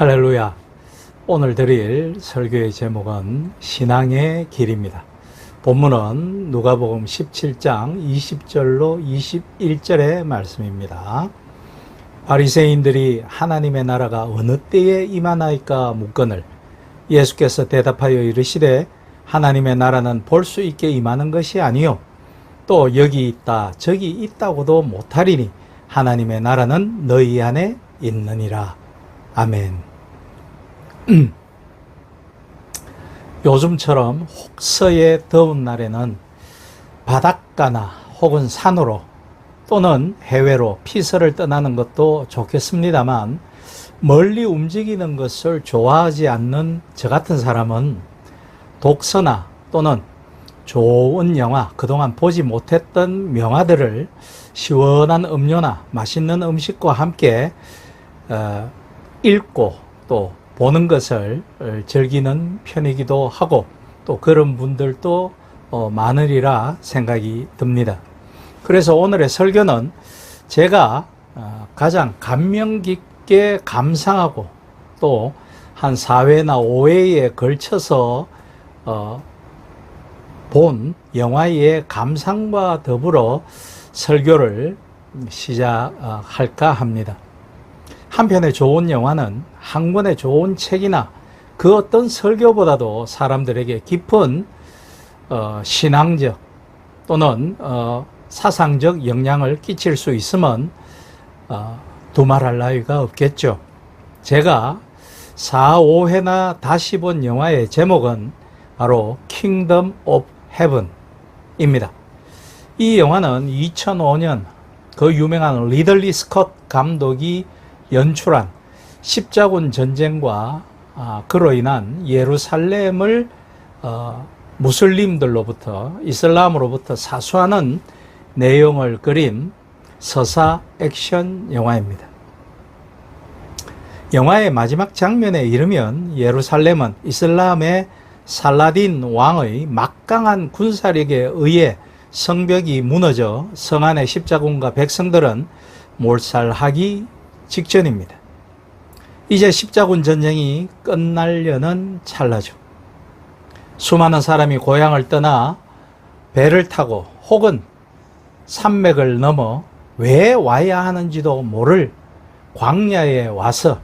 할렐루야. 오늘 드릴 설교의 제목은 신앙의 길입니다. 본문은 누가복음 17장 20절로 21절의 말씀입니다. 바리새인들이 하나님의 나라가 어느 때에 임하나이까 묻거늘 예수께서 대답하여 이르시되 하나님의 나라는 볼 수 있게 임하는 것이 아니요 또 여기 있다 저기 있다고도 못하리니 하나님의 나라는 너희 안에 있느니라. 아멘. 요즘처럼 혹서의 더운 날에는 바닷가나 혹은 산으로 또는 해외로 피서를 떠나는 것도 좋겠습니다만 멀리 움직이는 것을 좋아하지 않는 저 같은 사람은 독서나 또는 좋은 영화, 그동안 보지 못했던 명화들을 시원한 음료나 맛있는 음식과 함께 읽고 또 보는 것을 즐기는 편이기도 하고 또 그런 분들도 많으리라 생각이 듭니다. 그래서 오늘의 설교는 제가 가장 감명 깊게 감상하고 또 한 4회나 5회에 걸쳐서 본 영화의 감상과 더불어 설교를 시작할까 합니다. 한편의 좋은 영화는 한 권의 좋은 책이나 그 어떤 설교보다도 사람들에게 깊은 신앙적 또는 사상적 영향을 끼칠 수 있으면 두말할 나위가 없겠죠. 제가 4, 5회나 다시 본 영화의 제목은 바로 킹덤 오브 헤븐입니다. 이 영화는 2005년 그 유명한 리들리 스콧 감독이 연출한 십자군 전쟁과 그로 인한 예루살렘을 무슬림들로부터 이슬람으로부터 사수하는 내용을 그린 서사 액션 영화입니다. 영화의 마지막 장면에 이르면 예루살렘은 이슬람의 살라딘 왕의 막강한 군사력에 의해 성벽이 무너져 성 안의 십자군과 백성들은 몰살하기 직전입니다. 이제 십자군 전쟁이 끝나려는 찰나죠. 수많은 사람이 고향을 떠나 배를 타고 혹은 산맥을 넘어 왜 와야 하는지도 모를 광야에 와서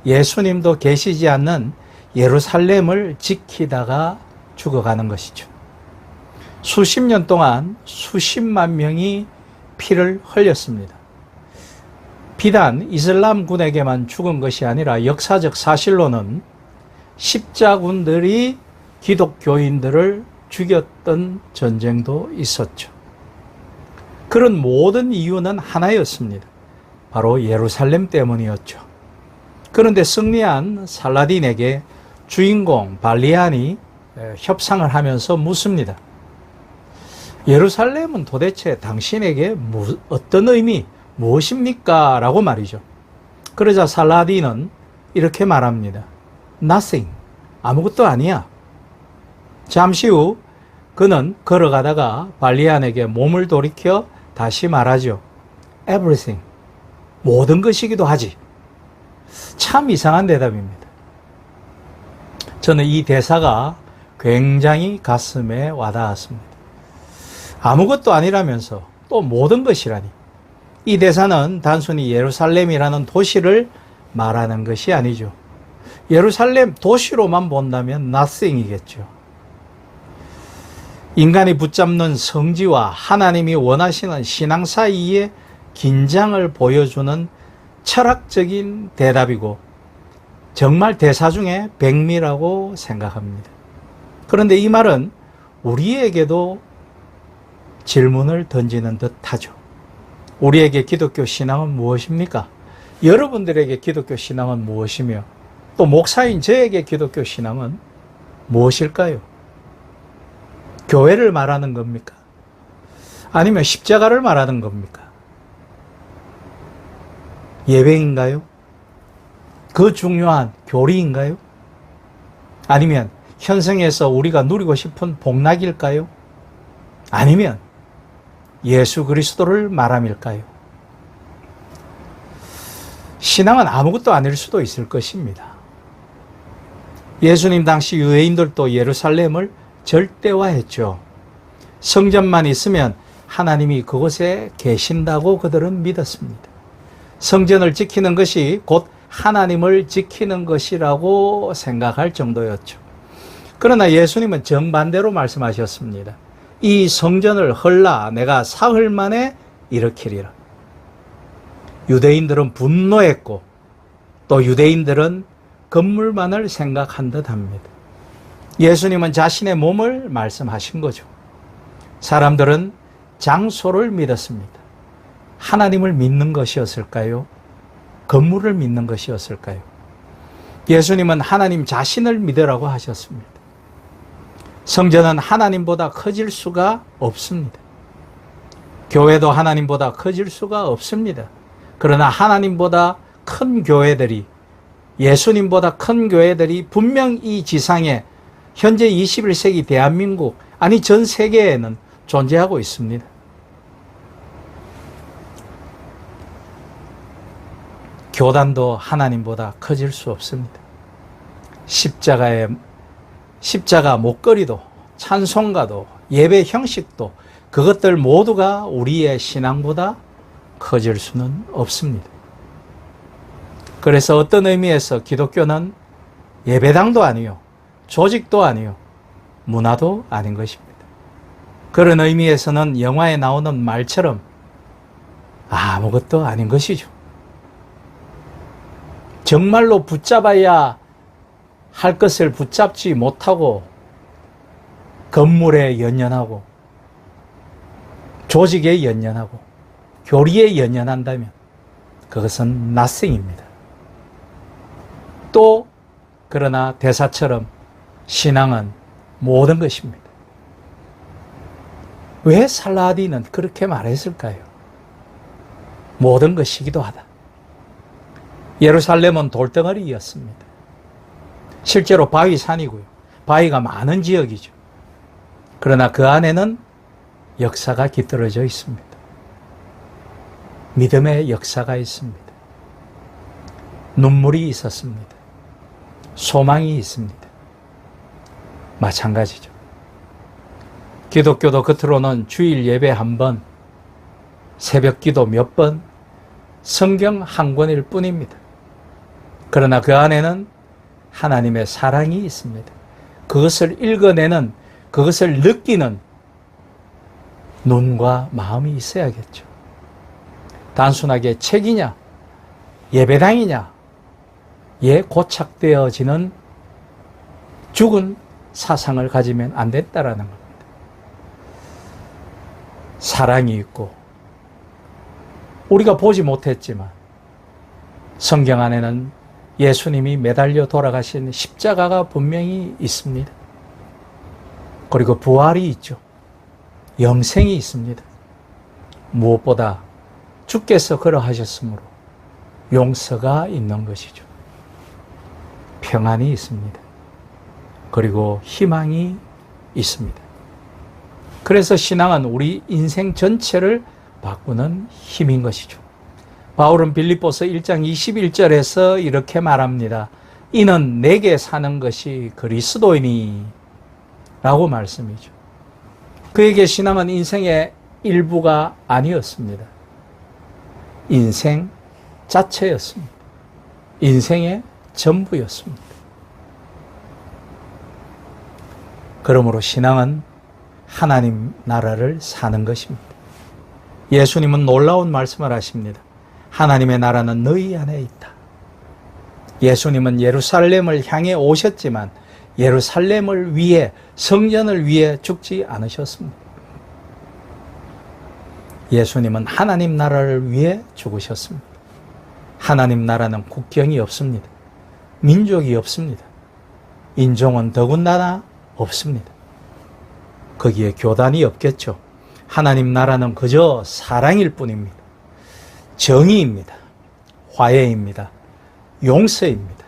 예수님도 계시지 않는 예루살렘을 지키다가 죽어가는 것이죠. 수십 년 동안 수십만 명이 피를 흘렸습니다. 비단 이슬람군에게만 죽은 것이 아니라 역사적 사실로는 십자군들이 기독교인들을 죽였던 전쟁도 있었죠. 그런 모든 이유는 하나였습니다. 바로 예루살렘 때문이었죠. 그런데 승리한 살라딘에게 주인공 발리안이 협상을 하면서 묻습니다. 예루살렘은 도대체 당신에게 어떤 의미, 무엇입니까? 라고 말이죠. 그러자 살라딘은 이렇게 말합니다. Nothing. 아무것도 아니야. 잠시 후 그는 걸어가다가 발리안에게 몸을 돌이켜 다시 말하죠. Everything. 모든 것이기도 하지. 참 이상한 대답입니다. 저는 이 대사가 굉장히 가슴에 와닿았습니다. 아무것도 아니라면서 또 모든 것이라니. 이 대사는 단순히 예루살렘이라는 도시를 말하는 것이 아니죠. 예루살렘 도시로만 본다면 nothing이겠죠. 인간이 붙잡는 성지와 하나님이 원하시는 신앙 사이에 긴장을 보여주는 철학적인 대답이고 정말 대사 중에 백미라고 생각합니다. 그런데 이 말은 우리에게도 질문을 던지는 듯 하죠. 우리에게 기독교 신앙은 무엇입니까? 여러분들에게 기독교 신앙은 무엇이며 또 목사인 저에게 기독교 신앙은 무엇일까요? 교회를 말하는 겁니까? 아니면 십자가를 말하는 겁니까? 예배인가요? 그 중요한 교리인가요? 아니면 현생에서 우리가 누리고 싶은 복락일까요? 아니면 예수 그리스도를 말함일까요? 신앙은 아무것도 아닐 수도 있을 것입니다. 예수님 당시 유대인들도 예루살렘을 절대화했죠. 성전만 있으면 하나님이 그곳에 계신다고 그들은 믿었습니다. 성전을 지키는 것이 곧 하나님을 지키는 것이라고 생각할 정도였죠. 그러나 예수님은 정반대로 말씀하셨습니다. 이 성전을 헐라 내가 사흘 만에 일으키리라. 유대인들은 분노했고 또 유대인들은 건물만을 생각한 듯 합니다. 예수님은 자신의 몸을 말씀하신 거죠. 사람들은 장소를 믿었습니다. 하나님을 믿는 것이었을까요? 건물을 믿는 것이었을까요? 예수님은 하나님 자신을 믿으라고 하셨습니다. 성전은 하나님보다 커질 수가 없습니다. 교회도 하나님보다 커질 수가 없습니다. 그러나 하나님보다 큰 교회들이, 예수님보다 큰 교회들이 분명 이 지상에 현재 21세기 대한민국, 아니 전 세계에는 존재하고 있습니다. 교단도 하나님보다 커질 수 없습니다. 십자가 목걸이도, 찬송가도, 예배 형식도, 그것들 모두가 우리의 신앙보다 커질 수는 없습니다. 그래서 어떤 의미에서 기독교는 예배당도 아니요, 조직도 아니요, 문화도 아닌 것입니다. 그런 의미에서는 영화에 나오는 말처럼 아무것도 아닌 것이죠. 정말로 붙잡아야 할 것을 붙잡지 못하고 건물에 연연하고 조직에 연연하고 교리에 연연한다면 그것은 nothing입니다. 또 그러나 대사처럼 신앙은 모든 것입니다. 왜 살라디는 그렇게 말했을까요? 모든 것이기도 하다. 예루살렘은 돌덩어리였습니다. 실제로 바위산이고요. 바위가 많은 지역이죠. 그러나 그 안에는 역사가 깃들어져 있습니다. 믿음의 역사가 있습니다. 눈물이 있었습니다. 소망이 있습니다. 마찬가지죠. 기독교도 겉으로는 주일 예배 한 번, 새벽 기도 몇 번, 성경 한 권일 뿐입니다. 그러나 그 안에는 하나님의 사랑이 있습니다. 그것을 읽어내는, 그것을 느끼는 눈과 마음이 있어야겠죠. 단순하게 책이냐, 예배당이냐, 에 고착되어지는 죽은 사상을 가지면 안 된다라는 겁니다. 사랑이 있고, 우리가 보지 못했지만 성경 안에는 예수님이 매달려 돌아가신 십자가가 분명히 있습니다. 그리고 부활이 있죠. 영생이 있습니다. 무엇보다 주께서 그러하셨으므로 용서가 있는 것이죠. 평안이 있습니다. 그리고 희망이 있습니다. 그래서 신앙은 우리 인생 전체를 바꾸는 힘인 것이죠. 바울은 빌립보서 1장 21절에서 이렇게 말합니다. 이는 내게 사는 것이 그리스도이니 라고 말씀이죠. 그에게 신앙은 인생의 일부가 아니었습니다. 인생 자체였습니다. 인생의 전부였습니다. 그러므로 신앙은 하나님 나라를 사는 것입니다. 예수님은 놀라운 말씀을 하십니다. 하나님의 나라는 너희 안에 있다. 예수님은 예루살렘을 향해 오셨지만 예루살렘을 위해, 성전을 위해 죽지 않으셨습니다. 예수님은 하나님 나라를 위해 죽으셨습니다. 하나님 나라는 국경이 없습니다. 민족이 없습니다. 인종은 더군다나 없습니다. 거기에 교단이 없겠죠. 하나님 나라는 그저 사랑일 뿐입니다. 정의입니다. 화해입니다. 용서입니다.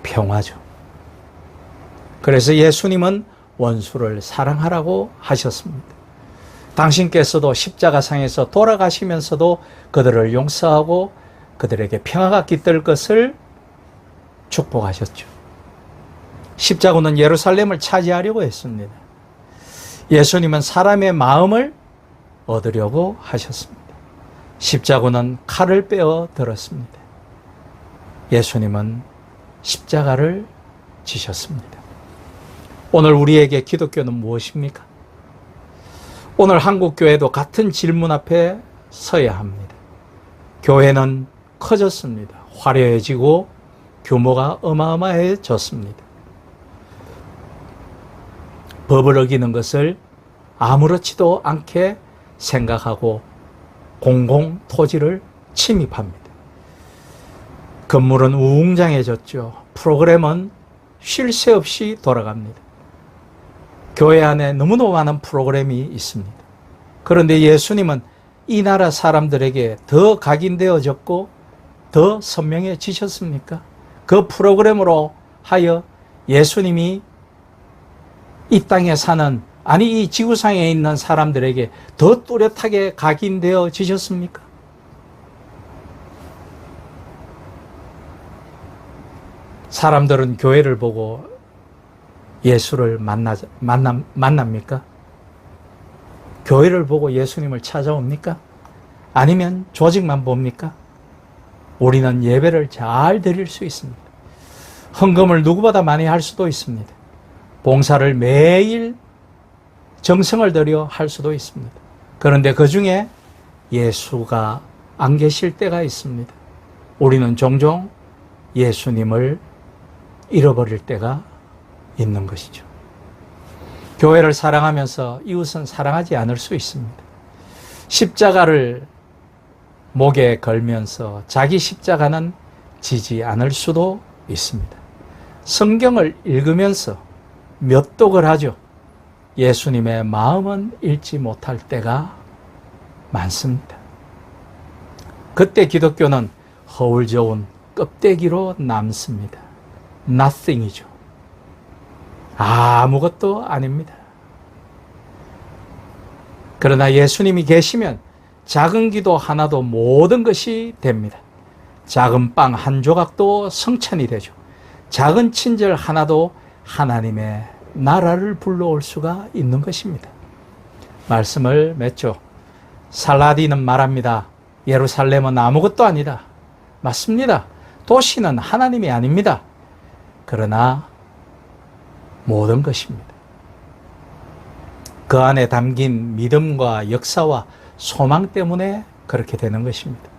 평화죠. 그래서 예수님은 원수를 사랑하라고 하셨습니다. 당신께서도 십자가상에서 돌아가시면서도 그들을 용서하고 그들에게 평화가 깃들 것을 축복하셨죠. 십자군은 예루살렘을 차지하려고 했습니다. 예수님은 사람의 마음을 얻으려고 하셨습니다. 십자군은 칼을 빼어 들었습니다. 예수님은 십자가를 지셨습니다. 오늘 우리에게 기독교는 무엇입니까? 오늘 한국교회도 같은 질문 앞에 서야 합니다. 교회는 커졌습니다. 화려해지고 규모가 어마어마해졌습니다. 법을 어기는 것을 아무렇지도 않게 생각하고 공공 토지를 침입합니다. 건물은 웅장해졌죠. 프로그램은 쉴 새 없이 돌아갑니다. 교회 안에 너무나 많은 프로그램이 있습니다. 그런데 예수님은 이 나라 사람들에게 더 각인되어졌고 더 선명해지셨습니까? 그 프로그램으로 하여 예수님이 이 땅에 사는, 아니 이 지구상에 있는 사람들에게 더 뚜렷하게 각인되어지셨습니까? 사람들은 교회를 보고 예수를 만납니까? 교회를 보고 예수님을 찾아옵니까? 아니면 조직만 봅니까? 우리는 예배를 잘 드릴 수 있습니다. 헌금을 누구보다 많이 할 수도 있습니다. 봉사를 매일 정성을 들여 할 수도 있습니다. 그런데 그 중에 예수가 안 계실 때가 있습니다. 우리는 종종 예수님을 잃어버릴 때가 있는 것이죠. 교회를 사랑하면서 이웃은 사랑하지 않을 수 있습니다. 십자가를 목에 걸면서 자기 십자가는 지지 않을 수도 있습니다. 성경을 읽으면서 몇 독을 하죠. 예수님의 마음은 읽지 못할 때가 많습니다. 그때 기독교는 허울 좋은 껍데기로 남습니다. nothing이죠. 아무것도 아닙니다. 그러나 예수님이 계시면 작은 기도 하나도 모든 것이 됩니다. 작은 빵 한 조각도 성찬이 되죠. 작은 친절 하나도 하나님의 나라를 불러올 수가 있는 것입니다. 말씀을 맺죠. 살라디는 말합니다. 예루살렘은 아무것도 아니다. 맞습니다. 도시는 하나님이 아닙니다. 그러나 모든 것입니다. 그 안에 담긴 믿음과 역사와 소망 때문에 그렇게 되는 것입니다.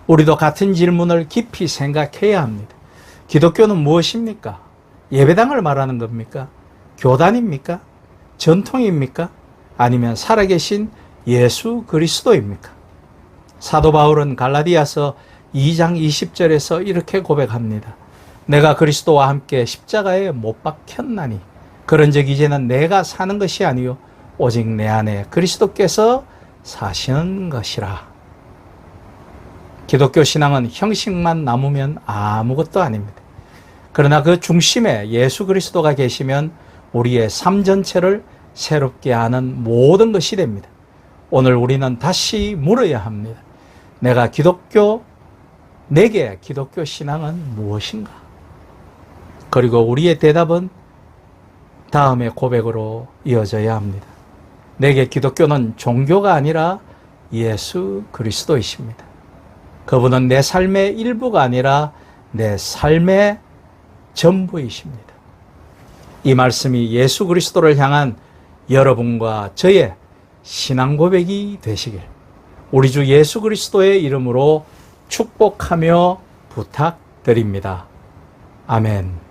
우리도 같은 질문을 깊이 생각해야 합니다. 기독교는 무엇입니까? 예배당을 말하는 겁니까? 교단입니까? 전통입니까? 아니면 살아계신 예수 그리스도입니까? 사도 바울은 갈라디아서 2장 20절에서 이렇게 고백합니다. 내가 그리스도와 함께 십자가에 못 박혔나니 그런즉 이제는 내가 사는 것이 아니요 오직 내 안에 그리스도께서 사시는 것이라. 기독교 신앙은 형식만 남으면 아무것도 아닙니다. 그러나 그 중심에 예수 그리스도가 계시면 우리의 삶 전체를 새롭게 하는 모든 것이 됩니다. 오늘 우리는 다시 물어야 합니다. 내게 기독교 신앙은 무엇인가? 그리고 우리의 대답은 다음의 고백으로 이어져야 합니다. 내게 기독교는 종교가 아니라 예수 그리스도이십니다. 그분은 내 삶의 일부가 아니라 내 삶의 전부이십니다. 이 말씀이 예수 그리스도를 향한 여러분과 저의 신앙 고백이 되시길 우리 주 예수 그리스도의 이름으로 축복하며 부탁드립니다. 아멘.